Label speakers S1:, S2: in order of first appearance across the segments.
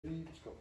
S1: Ready, stop.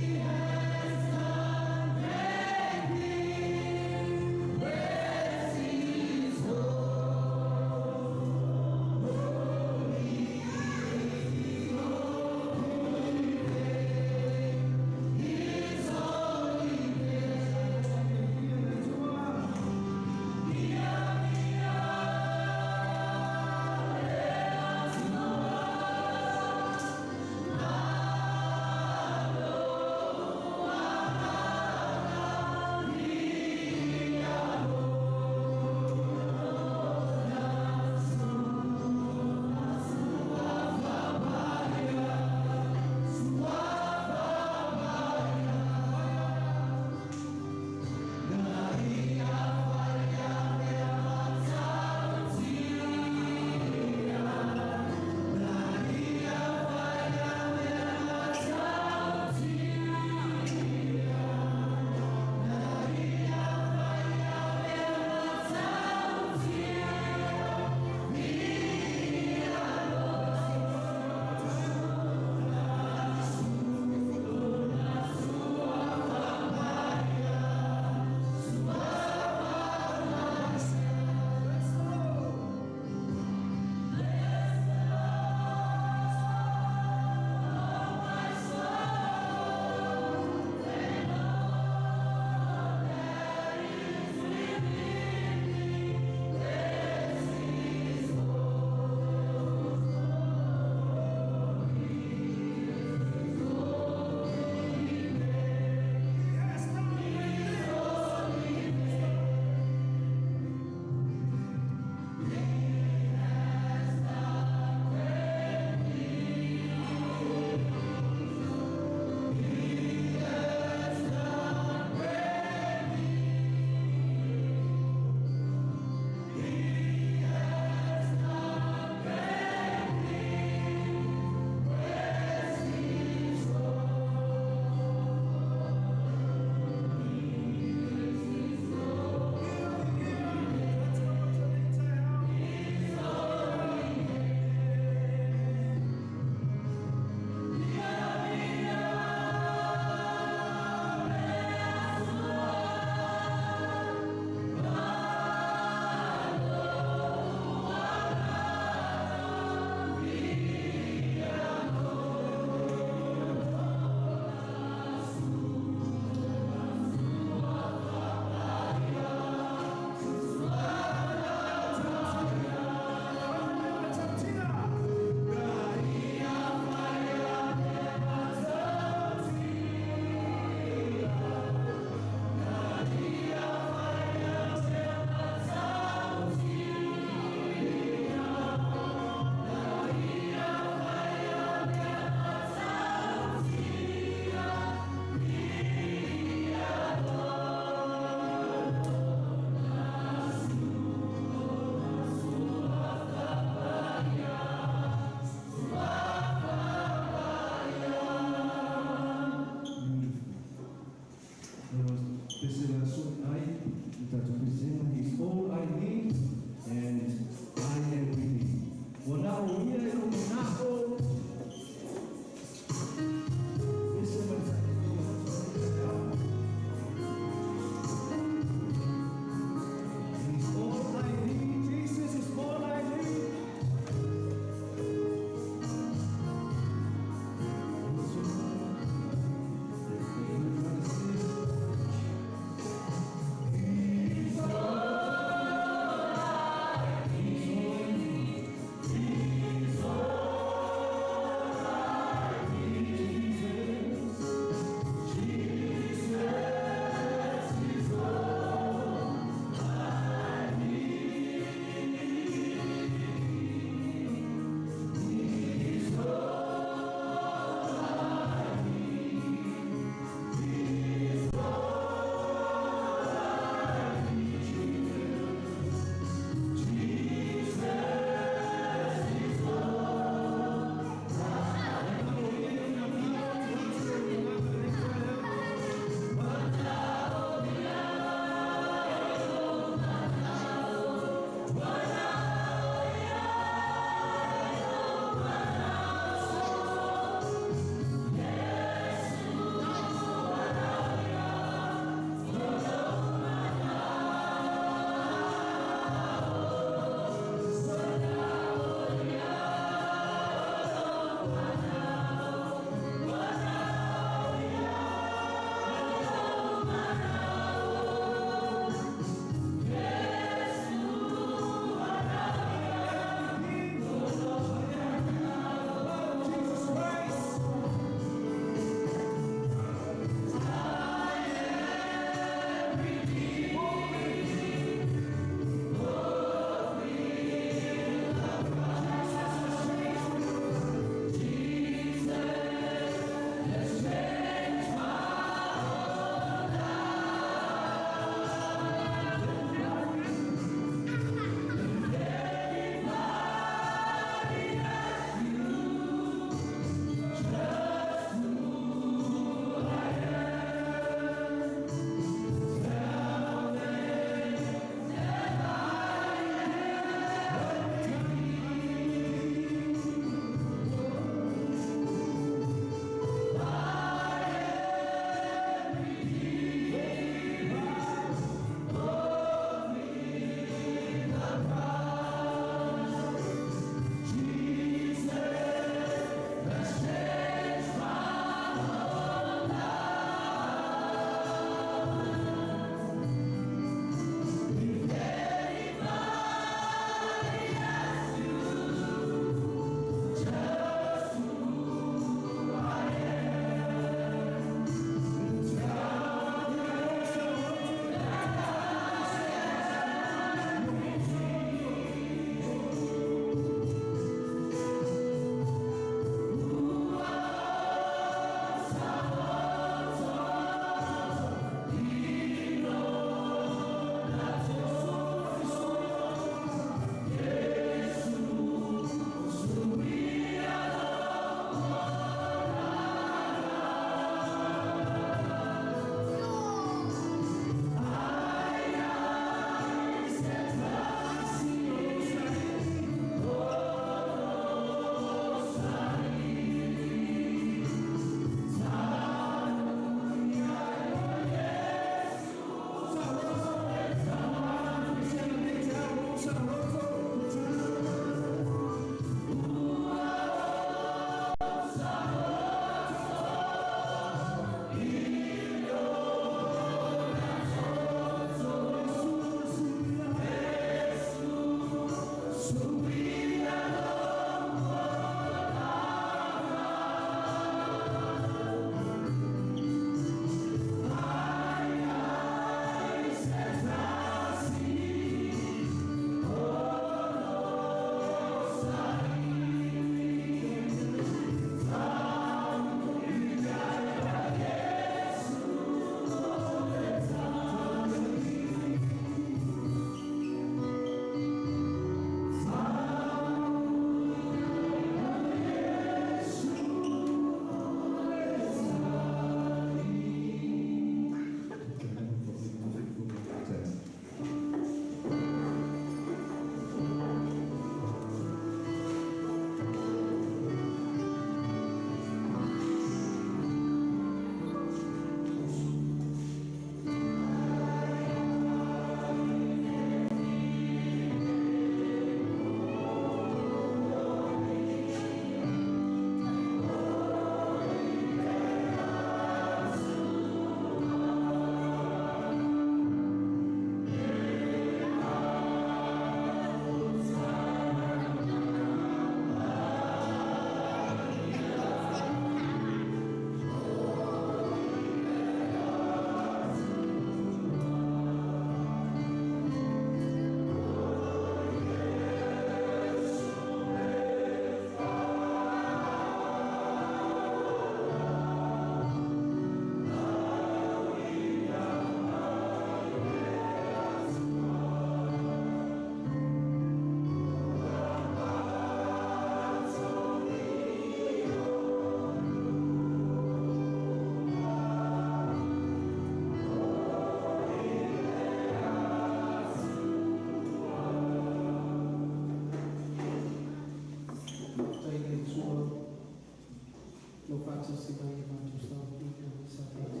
S1: no whātasira i mātou sau i te sāpati.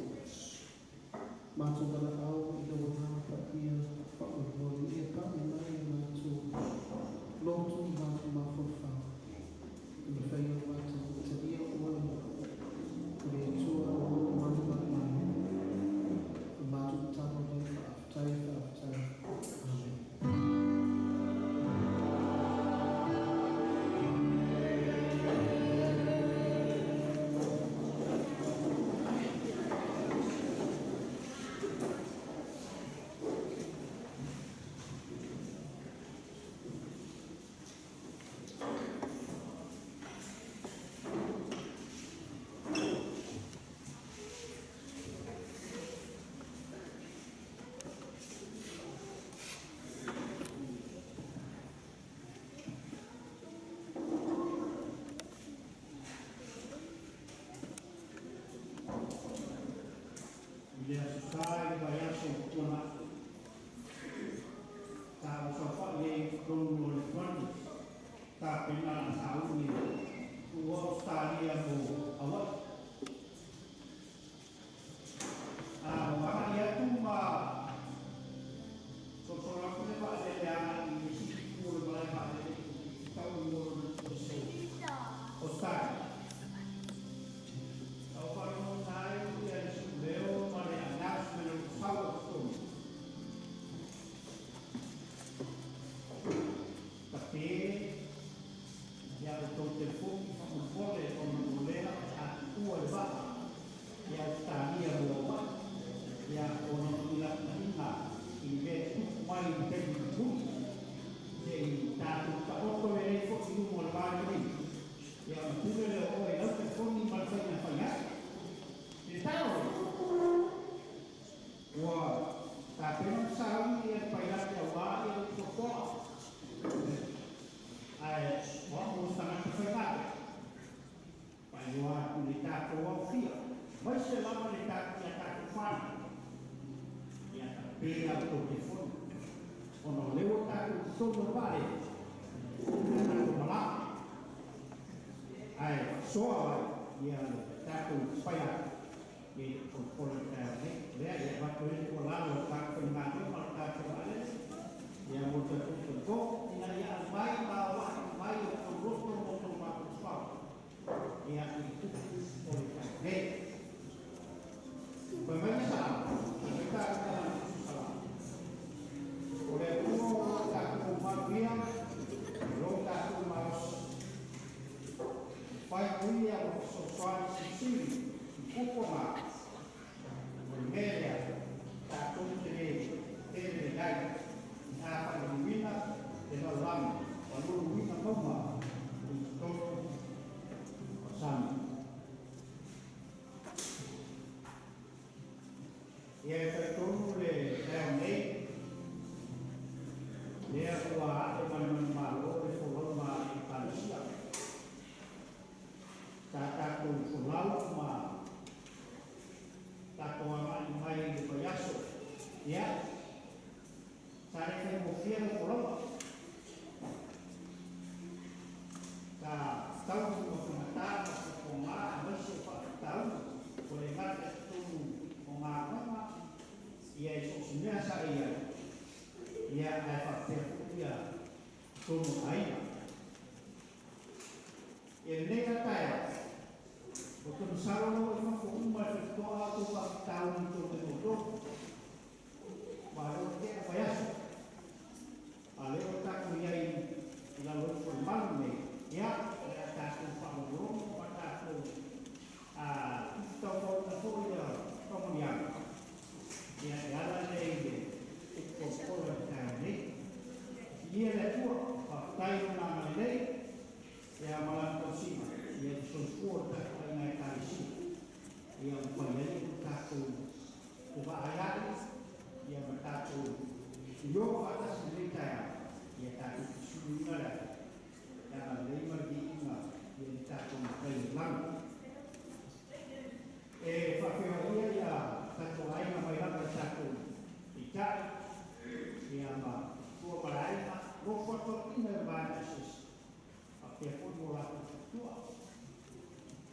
S1: Mātou kala au i te wahana pakia whakapori e pāi mai e mātou lotu i mātou mawhawhau. I me whaia mātou te ia ua kore tua o mātua mai. I mātou tāma mai whaaftai. Amen.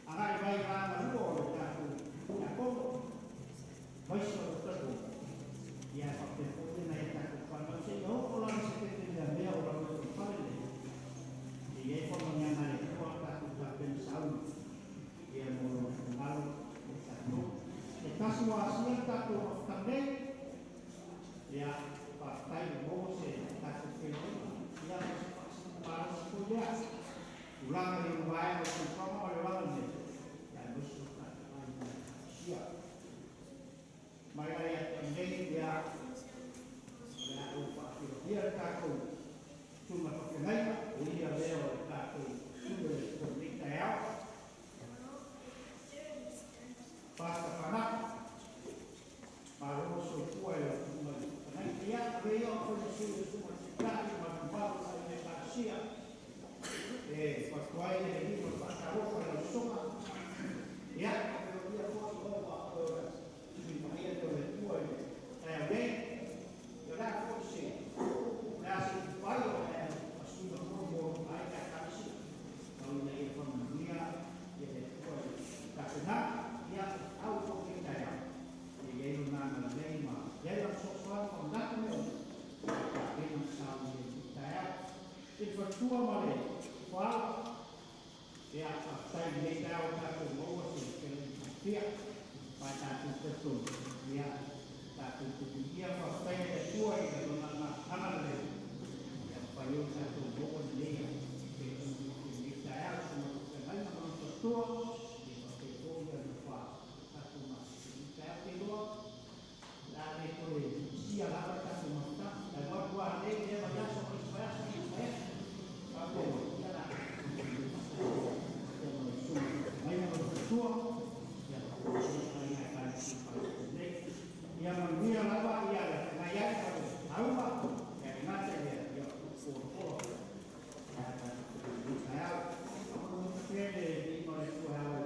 S2: Agai vai semua siang tak tu tamne ya partai Mose tak kena ya para sekolah ulang dari mulai untuk semua orang ni dan bersuka siap mereka yang menjadi dia ya upah dia tak cuma pakai dia lewat tak sudah bernikah pas anak baru sesuai dengan dia beliau kondisi semua sekali baru saya kasih pas ini pas tahu kalau semua ya kalau dia foto apa dia tu tua deh ya kondisi nasi bayu pas sudah mau mereka kasih kalau dia dia tua tak kenal dia tahu kita ya dia nama nama dia sesuatu kontaknya tapi sama saya itu tua malah fal ya saya dia tahu tak mau sih dia pada itu dia tak itu dia pasti ada tua itu nama nama dia yang paling satu mau dia saya semua dengan nama tua dari itu siapa yang kasih mata dan buat dia banyak supaya aku ya lah banyak bertua ya banyak yang mengira apa dia ngayat tahu apa yang mana dia foto saya aku di mana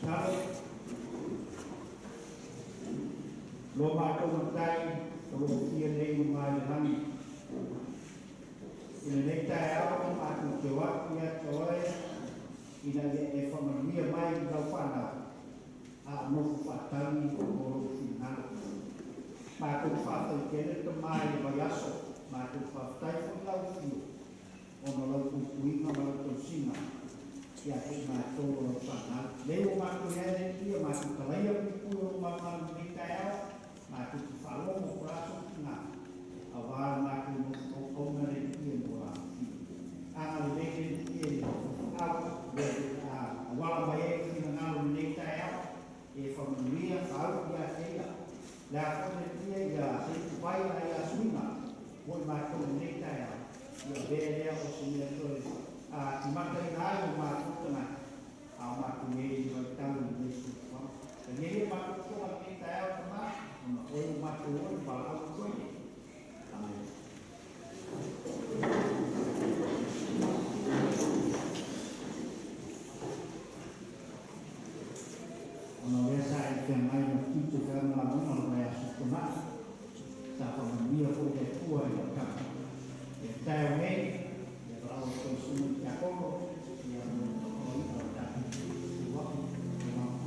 S2: Tale. Lo mātou matai, lo kia nei mai rani. Ina nei tai au, mātou te waki a toe, ina e whamaria mai i lau whanau. A mofu whatani o moro whina. Mātou whatau kene te mai e vai aso, mātou whatai whu lau whio. Ono lau kukuinga lau tau singa. Ia te mātou o lau whanau. Leo mātou nere kia mātou kalaia kuku o mātou nei tai au. Mātou tu whalo mo kuraso ki ngā. A wāra mātou mo konga re kia mo rā. Anga le leke re kia ni au. A wāra mai e ki na ngālo nei tai au. E whamanuia whau ki a teia. Lea kone kia i a se tupai a i a suinga. Moi mātou nei tai au. Ia bērea o se mea tore. I mata i nāi o mātou tana. A mātou nei i vai tālu nei su. E nei mātou tōna nei tai au tama. Ona oi mātou oi wala au koe. Amen. Ona wesa e te mai no kito whanau muna mai asu tona. Sa whamania po te tua i o kama. E tau nei, e rao tō sunu ki a koko, i a mo o i o tāki. I wapu, e wapu.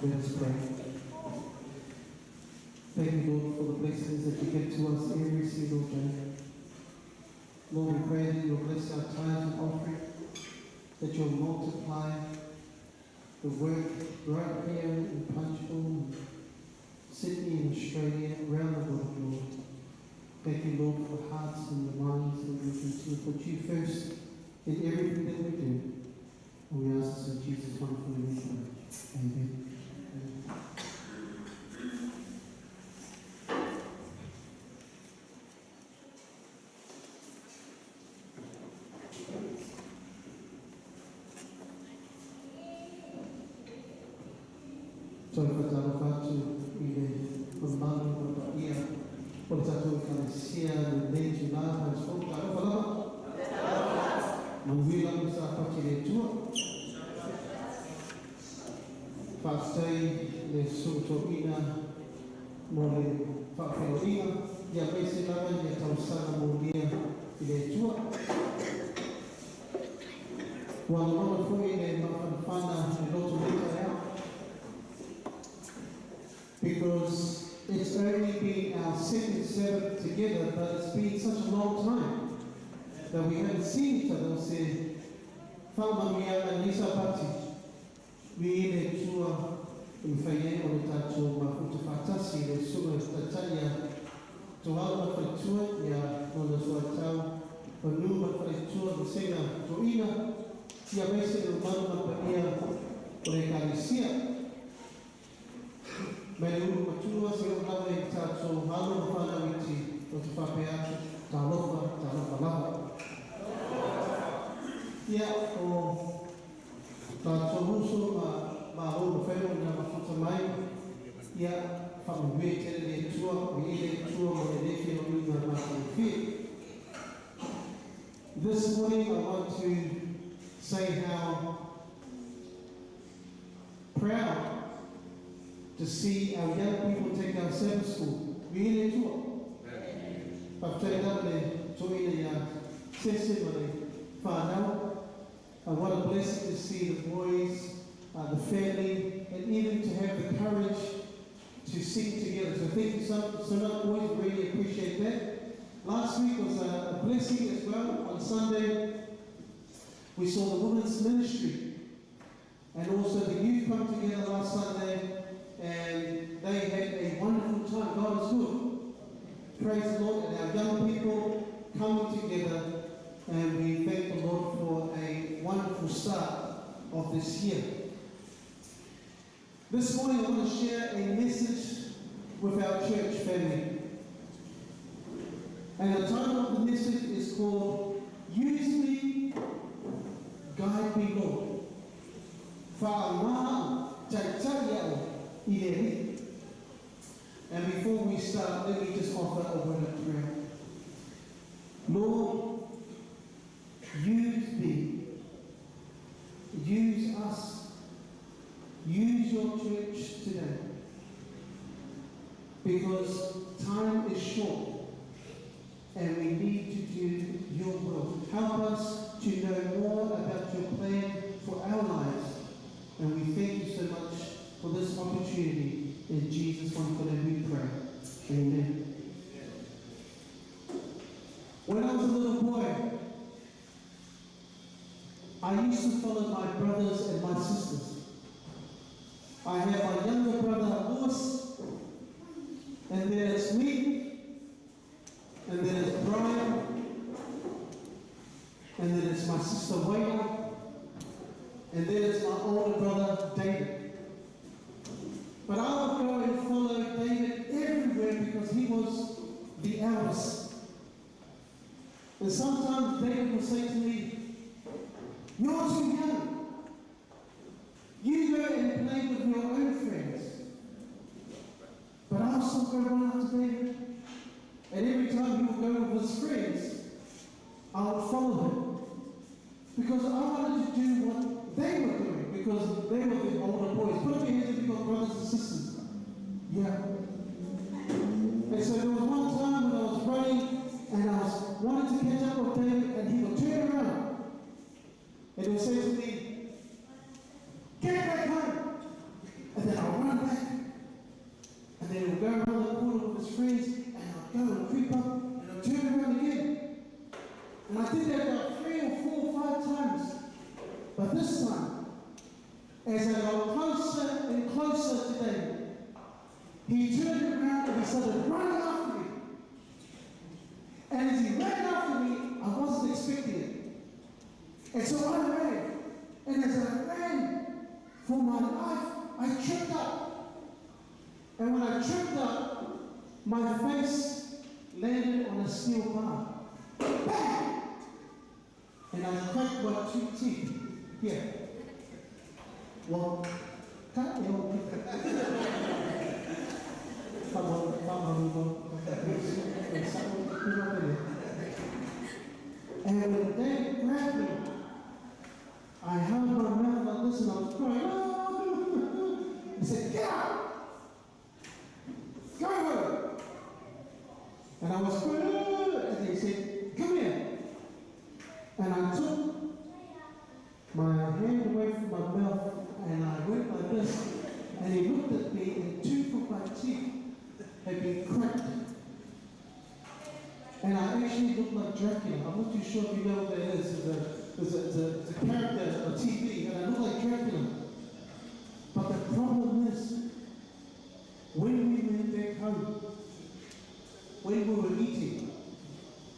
S1: Let us pray. Thank you, Lord, for the blessings that you give to us every single day. Lord, we pray that you'll bless our tithes and offering, that you'll multiply the work right here in Punchbowl, Sydney and Australia, around the world, Lord. Thank you, Lord, for the hearts and the minds that we can put you first in everything that we do. And we ask this in Jesus' wonderful name. Amen. So for Tarafatu, we will not be here. For Tatu, we can see the day to love and spoke Tarafala. And we love us our party tour. Pastai, the Sutoina, Mole, Fafelina, the Abesilava, the Tausana Molia, the tour. One more for you, the Mafana, and not to make it out. Because it's only been our second service together, but it's been such a long time that we haven't seen each other. Say, Fama Mia and Lisa Patti, we in a tour in Faye on the Tato, Mafuta Fatasi, the Suma Tatania, to Alma for the tour, yeah, on the Swatao, or Numa for the tour, the singer, Toina, Yamese, the Mama Pania, or the Galicia. Mele uru matua se o lawa i tātou halo whana witi o te whapea, tā lofa lava. Ia o tātohuso ma o whewho na mafuta mai. Ia whamuwe tere le tua, o ile tua mo le lefe o ina mātai. This morning I want to say how proud to see our young people take our Sabbath school. Really tua. But take up the join the session or the whanau. And what a blessing to see the boys, the family, and even to have the courage to sing together. So thank you so much, boys. Really appreciate that. Last week was a blessing as well. On Sunday, we saw the women's ministry. And also the youth come together last Sunday, and they had a wonderful time. God is good. Praise the Lord. And our young people coming together, and we thank the Lord for a wonderful start of this year. This morning I want to share a message with our church family. And the title of the message is called, Use Me, Guide Me, Lord. And before we start, let me just offer a word of prayer. Lord, use me, use us, use your church today. Because time is short and we need to do your will. Help us to know more about your plan for our lives. And we thank you so much for this opportunity. In Jesus' wonderful name we pray. Amen. When I was a little boy, I used to follow my brothers and my sisters. I have my younger brother, Lewis, and then it's me, and then it's Brian, and then it's my sister, Wayne, and then it's my older brother, David. But I would go and follow David everywhere because he was the eldest. And sometimes David would say to me, "You're too young. You go and play with your own friends." But I'll still go run after David. And every time he would go with his friends, I would follow him. Because I wanted to do what they were doing. Because they were the older boys. Put up your hands if you've got brothers and sisters. Yeah. And so there was one time when I was running and I was wanting to catch up with David, and he would turn around and he would say to me, "Get back home." And then I'll run back. And then he'll go around the corner with his friends, and I'll go and creep up, and I'll turn around again. And I did that about 3 or 4 or 5 times. But this time, as I got closer and closer to David, he turned around and he started running after me. And as he ran after me, I wasn't expecting it. And so I ran. And as I ran for my life, I tripped up. And when I tripped up, my face landed on a steel bar. Bang! And I cracked my 2 teeth. Here. Well, cut it open. And when David grabbed me, I held my mouth like this and I was crying. "Oh!" He said, "Get out! Go home!" And I was crying. "Oh!" And he said, "Come here." And I took my hand away from my mouth and I went like this. And he looked at me and 2 of my teeth had been cracked. And I actually looked like Dracula. I'm not too sure if you know what that is. There's a character on TV, and I look like Dracula. But the problem is, when we went back home, when we were eating,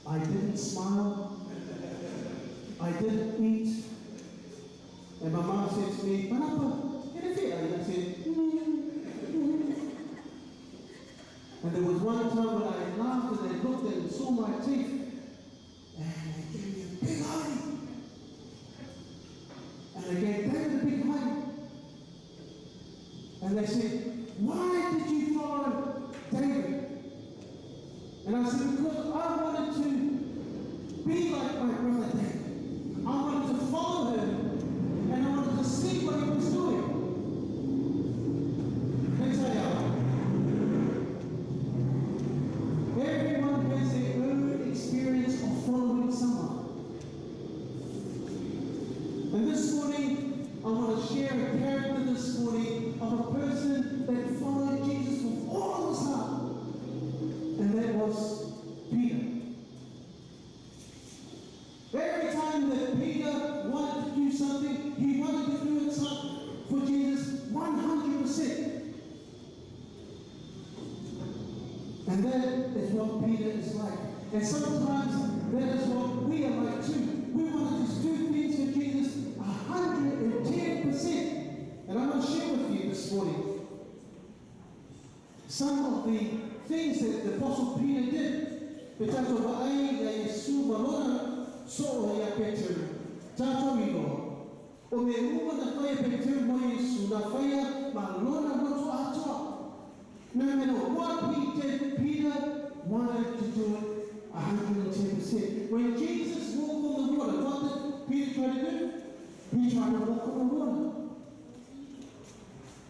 S1: I didn't smile, I didn't eat. And my mom said to me, "Manapa, get a fit." And I said, And there was one time when I laughed and I looked and saw my teeth, and they gave me a big hug. And that is what Peter is like. And sometimes that is what we are like too. We want to just do things for Jesus 110%. And I'm going to share with you this morning some of the things that the Apostle Peter did. Petato vaai ya Yesu malona so ya Petro. Tato ino. O me uma na faya Petro mo Yesu na faya malona moto ato. No matter what Peter wanted to do it 110%. When Jesus walked on the water, what did Peter try to do? He tried to walk on the water.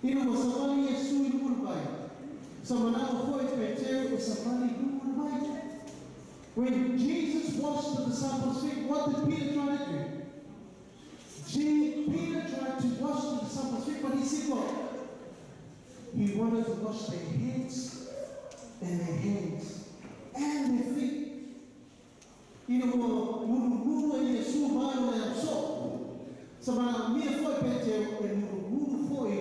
S1: You know, somebody is suing Mumbai. Someone else for Petro is somebody who Mumbai. When Jesus washed the disciples' feet, what did Peter try to do? Peter tried to wash the disciples' feet, but he said what? He wanted to wash their heads and their hands and their feet. You know, mulu Yesu mayo na so. Sama mia foi Petro e mulu foi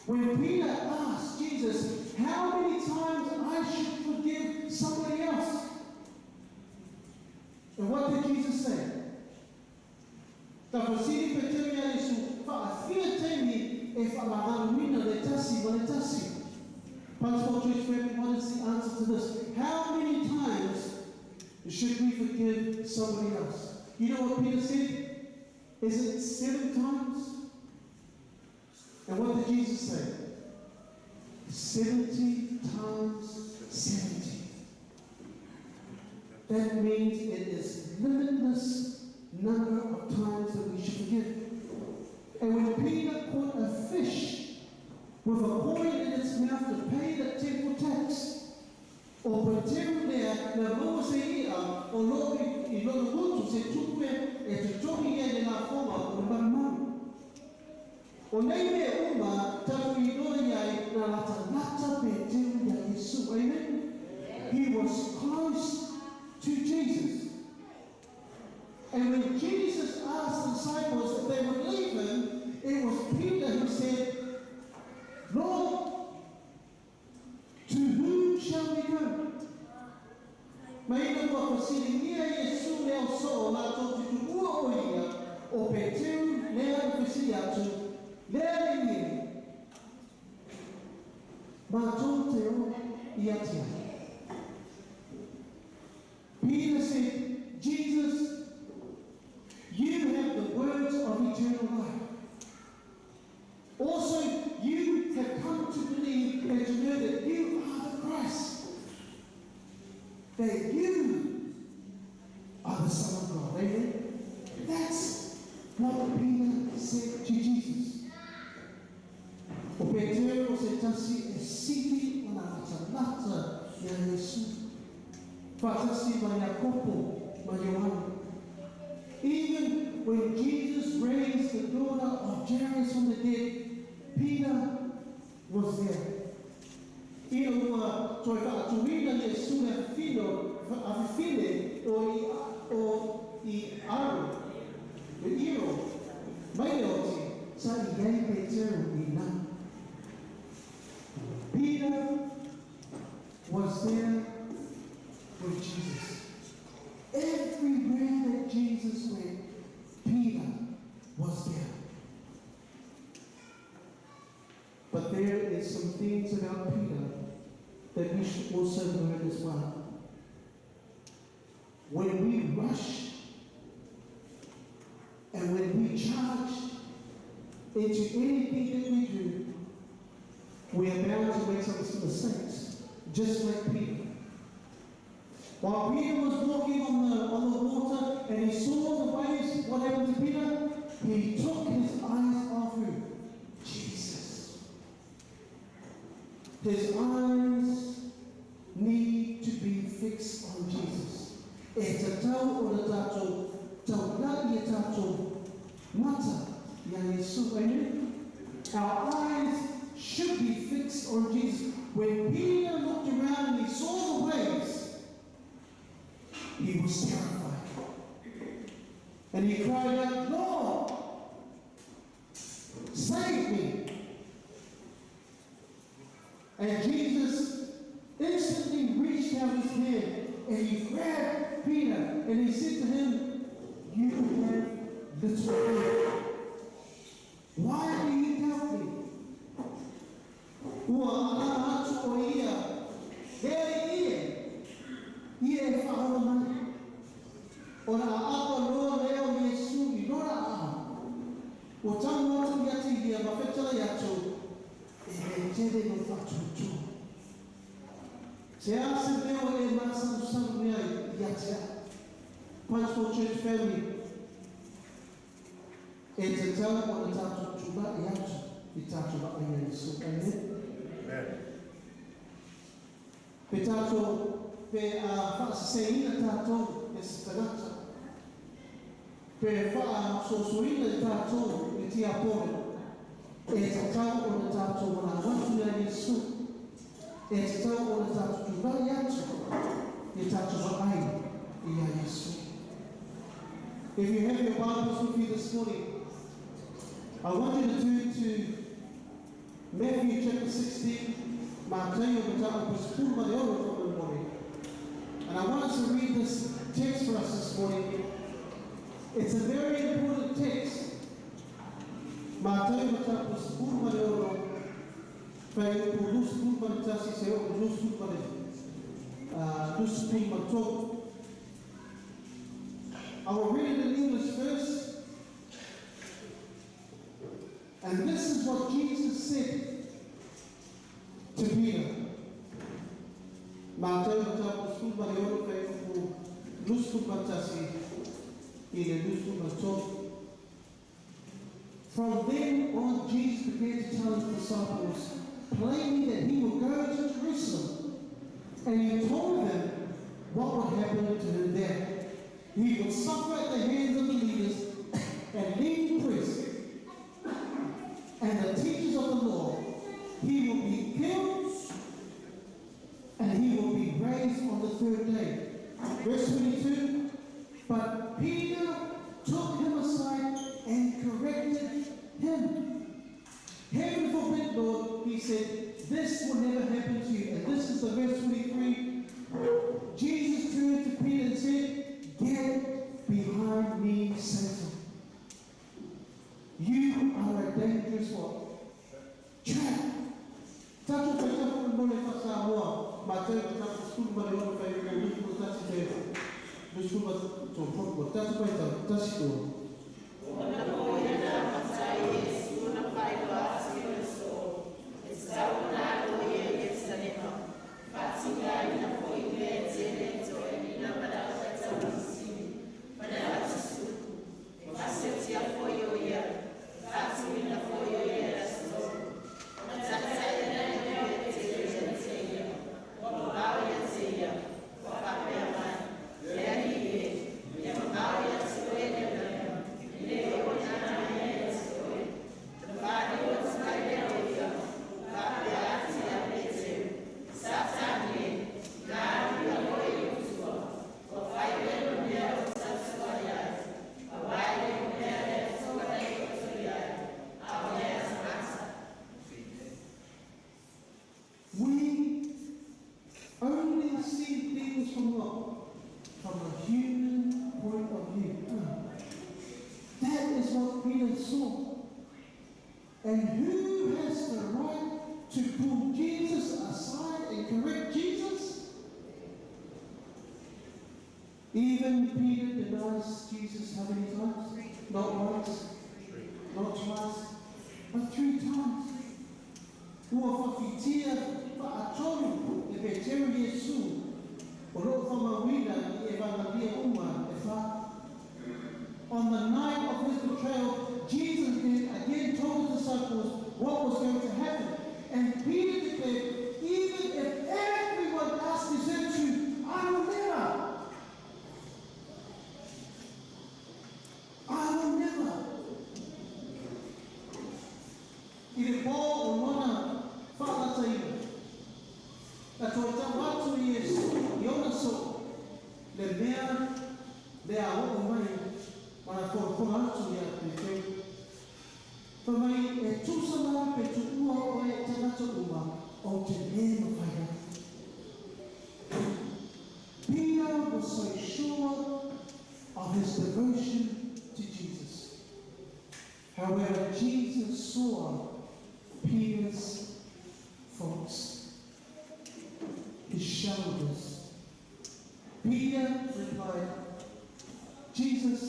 S1: when Peter asked Jesus, how many times I should forgive somebody else? And what did Jesus say? Tafasiri Petro ya Yesu, fa'afia temi e fa'alagamina letasi. Passport Church family, what is the answer to this? How many times should we forgive somebody else? You know what Peter said? Is it 7 times? And what did Jesus say? 70 times 70. That means it is limitless number of times that we should forgive. And when Peter caught a fish with a coin in its mouth to pay the temple tax, o pretendo na mão seria o logo e logo muito se tudo é de todo e na forma o mamão o nem me uma tanto e logo e na lata pretendo ya Jesus. Amen. He was close to Jesus, and when Jesus asked the disciples if they would leave him, it was Peter who said, Lord, to whom shall we go? Maina kwa kusilinia Yesu leo so na totu ua oia o Petru lea ufisi atu lea lingine matoteo iatia. Peter said, Jesus, you have the words of eternal life. Also, you have come to believe and to know that you are the Christ, that you are the Son of God. Amen? That's what Peter said to Jesus. O Petero se tasi e siti o na matalata ya Yesu. Fatasi ma Yakobo ma Yohana. Even when Jesus raised the daughter of Jairus from the dead, Peter was there. Ina uma toi whaatuina Yesu na fino awhine o I aru, o iro, mai oti, sa I gai Petero I na. Peter was there with Jesus. Everywhere that Jesus went, Peter was there. But there is some things about Peter that we should also learn as well. When we rush and when we charge into anything that we do, we are bound to make some mistakes, just like Peter. While Peter was walking on the water and he saw the waves, what happened to Peter? He took his eyes off who? Jesus. His eyes need to be fixed on Jesus. E te tau o le tātou, tau nā I tātou mata ya Yesu. Amen? Our eyes should be fixed on Jesus. When Peter looked around and he saw the waves, he was terrified. And he cried out, Lord, save me. And Jesus instantly reached out his hand and he grabbed Peter and he said to him, "You have little faith. Why do you doubt me?" Punchbowl Church family, it's a time when the time to chuba yacho, the time to ba ayan so amen. Petato pe fa seina tato esperanza. Pe fa so suina tato ti apone. It's a time when the time to when I want to learn Yesu. It's a time when the time to chuba yacho, the time to ba ayan Yesu. If you have your Bibles with you this morning, I want you to turn to Matthew chapter 16. And I want us to read this text for us this morning. It's a very important text. I will read it in English first. And this is what Jesus said to Peter. From then on, Jesus began to tell his disciples plainly that he would go to Jerusalem. And he told them what would happen to him there. He would suffer at the hands of the leaders and leading priests and the teachers of the law. He will be killed and he will be raised on the third day. Verse 22, but Peter took him aside and corrected him. Heaven forbid, Lord, he said, this will never happen to you. And this is the verse 23. Jesus turned to Peter and said, get behind me, Satan. You are a dangerous what? Trap. And who has the right to pull Jesus aside and correct Jesus? Even Peter denies Jesus how many times? Not once, not twice, but 3 times. On the night of his betrayal, Jesus again told his disciples what was going to happen. And Peter declared, even if everyone else deserts you, I will never. I will never. Ile Paul unaona fadha zaidi. Na tuwaita watu Yesu, yona so, lemea, lea wako mwani, wanakorokona watu ya pepe. Famai, tusa mara petu uwa oe tanato uma, o to never find out. Peter was so sure of his devotion to Jesus. However, Jesus saw Peter's faults, his shoulders. Peter replied, Jesus,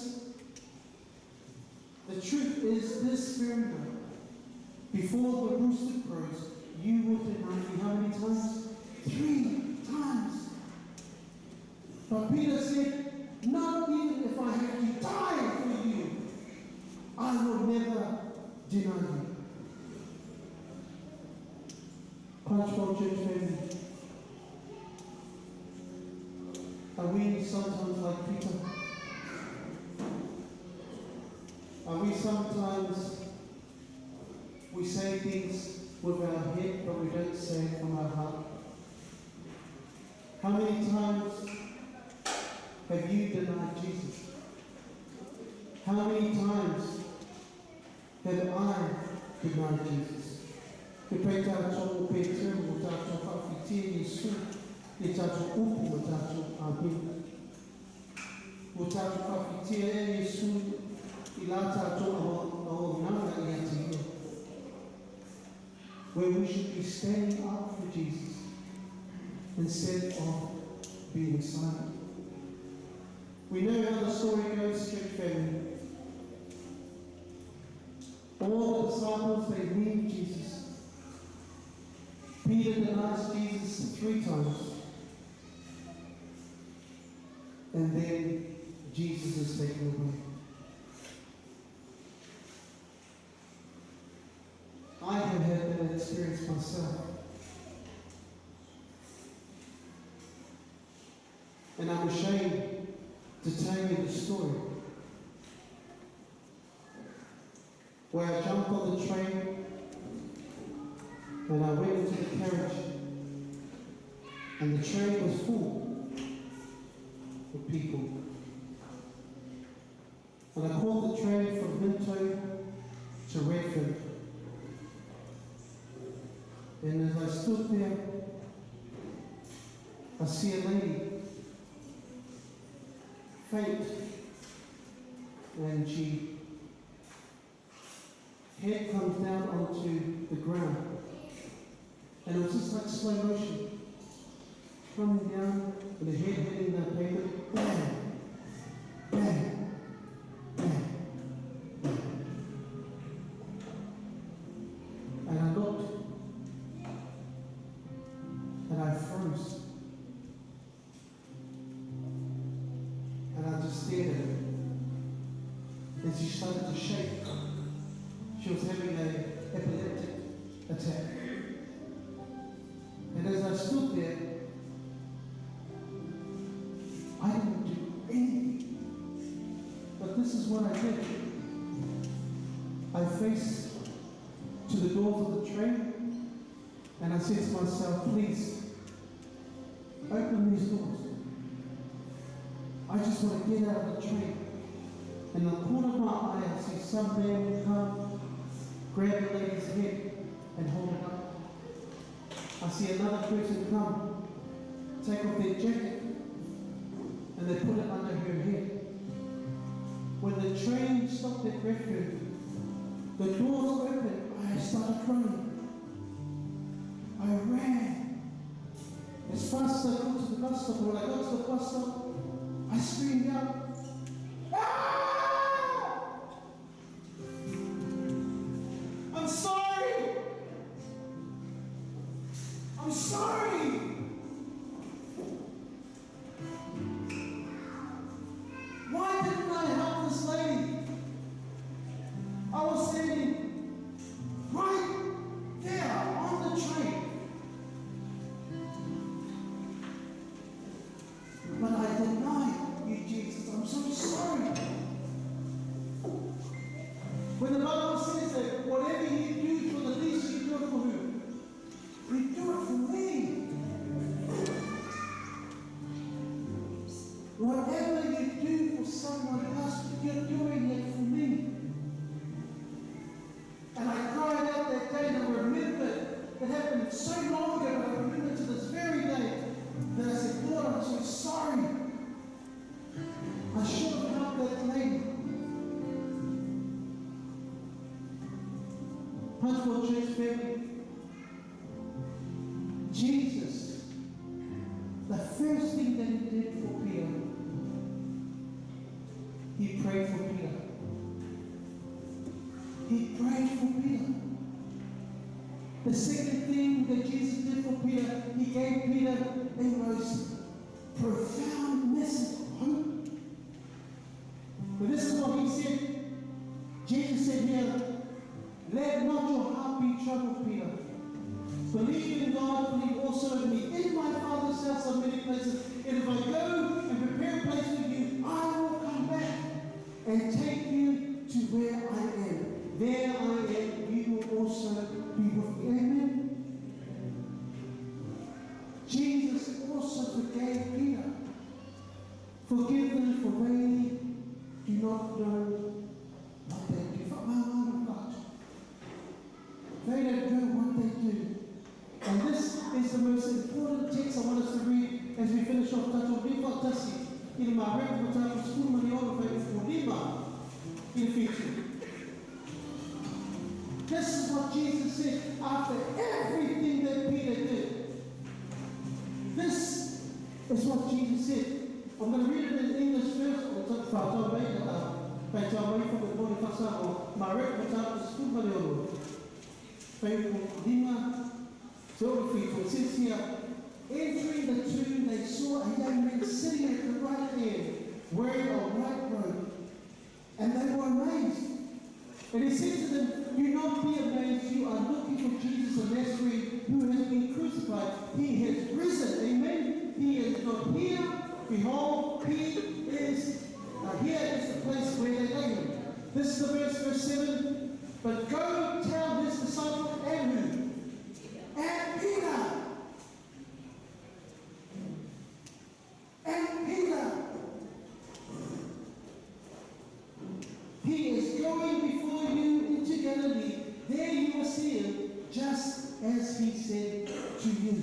S1: the truth is this very night, before the rooster crows, you will deny me how many times? 3 times. But Peter said, not even if I have to die for you, I will never deny you. Punchbowl Church family, are we sometimes like Peter? Are we sometimes, we say things with our head, but we don't say it from our heart? How many times have you denied Jesus? How many times have I denied Jesus? Ke pai tātou Petru, o tātou whawhitia Yesu, e tātou upu o tātou amin. O tātou whawhitia Yesu, I la tātou o nanga I ati. Where we should be standing up for Jesus instead of being silent. We know how the story goes, church family. All the disciples, they leave Jesus. Peter denies Jesus 3 times. And then Jesus is taken away. I have had that experience myself. And I'm ashamed to tell you the story. Where I jumped on the train and I went into the carriage and the train was full of people. And I caught the train from Minto to Redfern. And as I stood there, I see a lady faint, and she head comes down onto the ground, and it was just like slow motion, coming down, and the head hitting the pavement, bang, bang, bang, bang. And I looked, and I froze. And I just stared at her. And she started to shake. She was having an epileptic attack. And as I stood there, I didn't do anything. But this is what I did. I faced to the doors of the train, and I said to myself, please, open these doors. I just want to get out of the train. In the corner of my eye, I see some man come, grab the lady's head, and hold it up. I see another person come, take off their jacket, and they put it under her head. When the train stopped at Redfern, the doors opened, I started crying. I ran as fast as I could to the bus stop. When I got to the bus stop, I screamed out, "Ah! I'm sorry! I'm sorry!" Why didn't I help this lady? I was standing right there on the train. But I denied you, Jesus. I'm Huntsville Church family, Jesus, the first thing that he did for Peter, he prayed for Peter. He prayed for Peter. The second thing that Jesus did for Peter, he gave Peter a most profound message of hope. But this is what he said. Jesus said here, let not your heart be troubled, Peter. Believe in God, believe also in me. In my Father's house are many places. And if I go and prepare a place for you, I will come back and take you to where I am. There I am, you will also be with me. Amen. Jesus also forgave Peter. Forgive them for they do not know what they do. They don't know what they do. And this is the most important text I want us to read as we finish off. Tato Riva Tassi. In my record, I'm school money all of it for Lima in the future. This is what Jesus said after everything that Peter did. This is what Jesus said. I'm going to read it in English first. It says here, entering the tomb, they saw a young man sitting at the right hand, wearing a white robe, and they were amazed. And he said to them, do not be amazed, you are looking for Jesus of Nazareth, who has been crucified. He has risen, amen. He is not here. Behold, he is, here is the place where they laid him. This is the verse 7. But go tell his disciples and who? And Peter. And Peter. He is going before you into Galilee. There you will see him, just as he said to you.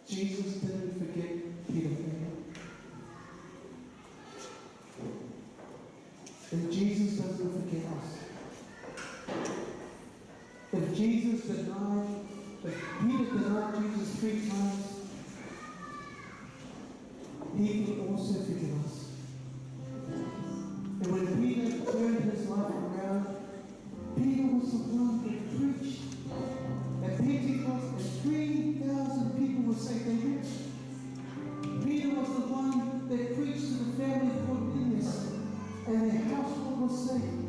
S1: Jesus didn't forget Peter. And Jesus doesn't forget us. If Jesus denied, if Peter denied Jesus 3 times, he can also forgive us. And when Peter turned his life around, Peter was the one that preached. At Pentecost, and 3,000 people were saved. Peter was the one that preached to the family of Cornelius, and their household was saved.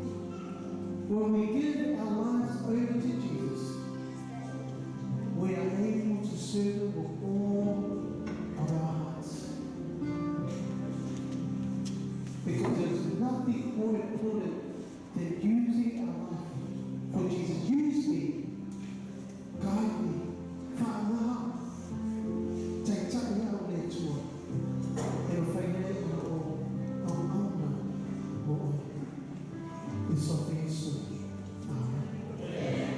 S1: When we give our lives over to Jesus, we are able to serve him with all of our hearts. Because there's nothing more important than using our life for Jesus. Use me. Guide me. Father, take time out there to it. And if I get it all, it's of Jesus. Amen.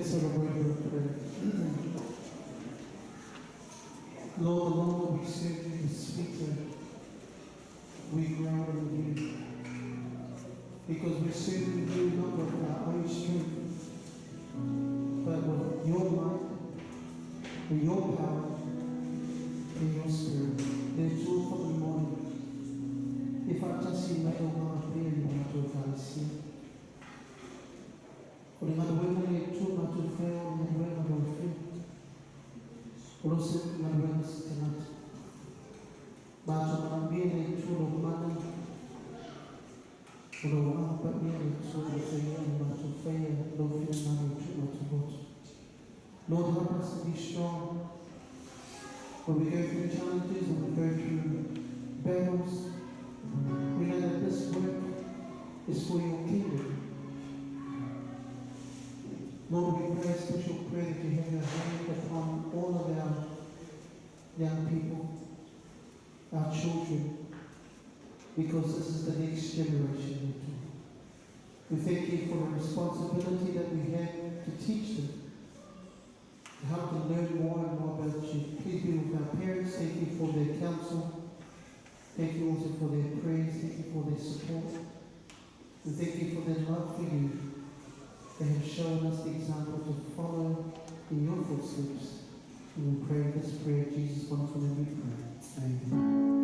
S1: Let's celebrate your prayer. Lord, the longer we serve you, the sweeter we grow in you. Because we're serving you not with our own strength, but with your might, with your power, and your spirit. There's all for the morning. If I just see my own prayer, you want to see. For the mother women, you too much to fail, and the women will fail. Also, my brothers tonight. But I'm being a true of money. For the one, but being a true of failure, and not to fail, don't feel money too much to watch. Lord, help us to be strong. When we go through challenges, when we go through battles, we know that this work is for your kingdom. Lord, we pray a special prayer that you have your hand upon all of our young people, our children, because this is the next generation. We thank you for the responsibility that we have to teach them, to help them learn more and more about you. Please be with our parents. Thank you for their counsel. Thank you also for their prayers. Thank you for their support. And thank you for their love for you. They have shown us the example to follow in your footsteps. And we pray this prayer, Jesus' wonderful name we pray. Amen.